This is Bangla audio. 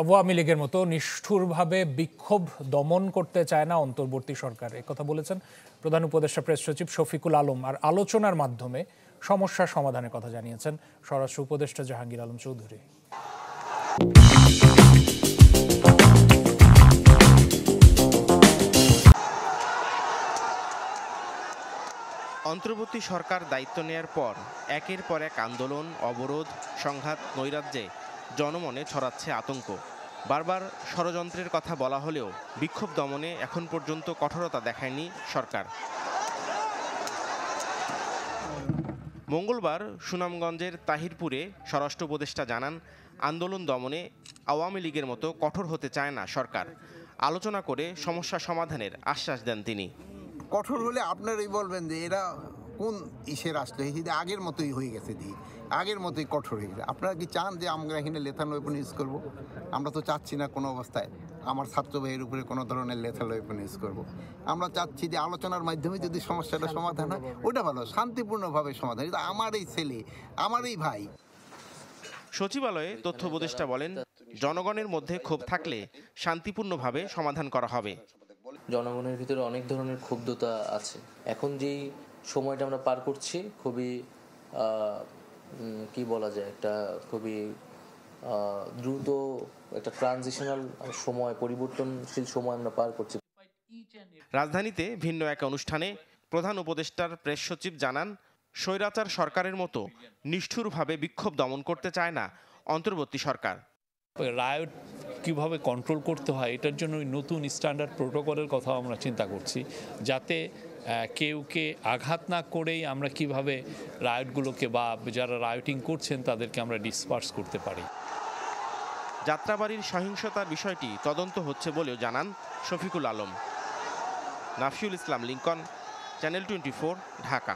আওয়ামী লীগের মতো নিষ্ঠুরভাবে বিক্ষোভ দমন করতে চায় না অন্তর্বর্তী সরকার, একথা বলেছেন প্রধান উপদেষ্টা প্রেস সচিব শফিকুল আলম। আর আলোচনার মাধ্যমে সমস্যা সমাধানের কথা জানিয়েছেন স্বরাষ্ট্র উপদেষ্টা জাহাঙ্গীর আলম চৌধুরী। অন্তর্বর্তী সরকার দায়িত্ব নেয়ার পর একের পর এক আন্দোলন, অবরোধ, সংঘাত, নৈরাজ্যে জনমনে ছড়াচ্ছে আতঙ্ক। বারবার ষড়যন্ত্রের কথা বলা হলেও বিক্ষোভ দমনে এখন পর্যন্ত কঠোরতা দেখায়নি সরকার। মঙ্গলবার সুনামগঞ্জের তাহিরপুরে স্বরাষ্ট্র উপদেষ্টা জানান, আন্দোলন দমনে আওয়ামী লীগের মতো কঠোর হতে চায় না সরকার। আলোচনা করে সমস্যা সমাধানের আশ্বাস দেন তিনি। কঠোর হলে আপনারাই বলবেন যে এরা কোন ইসের আসলে আগের মতোই হয়ে গেছে, আগের মতোই কঠোর হয়ে গেছে। আপনারা কি চান যে আমরা এখানে লেথাল ওয়েপন ইউজ করব? আমরা তো চাচ্ছি না কোনো অবস্থায় আমার ছাত্র ভাইয়ের উপরে কোনো ধরনের লেথাল ওয়েপন ইউজ করব। আমরা চাচ্ছি যে আলোচনার মাধ্যমে যদি সমস্যাটা সমাধান হয় ওটা ভালো, শান্তিপূর্ণভাবে সমাধান। এটা আমারই ছেলে, আমারই ভাই। সচিবালয়ে তথ্য উপদেষ্টা বলেন, জনগণের মধ্যে ক্ষোভ থাকলে শান্তিপূর্ণভাবে সমাধান করা হবে। জনগণের ভিতরে অনেক ধরনের ক্ষুব্ধতা আছে। এখন যেই সময়টা আমরা পার করছি খুবই কি বলা যায়, একটা খুবই দ্রুত একটা ট্রানজিশনাল সময়, পরিবর্তনশীল সময় আমরা পার করছি। রাজধানীতে ভিন্ন এক অনুষ্ঠানে প্রধান উপদেষ্টার প্রেস সচিব জানান, স্বৈরাচার সরকারের মতো নিষ্ঠুরভাবে বিক্ষোভ দমন করতে চায় না অন্তর্বর্তী সরকার। রায়ট কিভাবে কন্ট্রোল করতে হয় এটার জন্য নতুন স্ট্যান্ডার্ড প্রোটোকলের কথা আমরা চিন্তা করছি, যাতে কেউকে আঘাত না করেই আমরা কিভাবে রায়টগুলোকে বা যারা রায়টিং করছেন তাদেরকে আমরা ডিসপার্স করতে পারি। যাত্রাবাড়ির সহিংসতার বিষয়টি তদন্ত হচ্ছে বলেও জানান শফিকুল আলম। নাফিউল ইসলাম লিংকন, চ্যানেল 24, ঢাকা।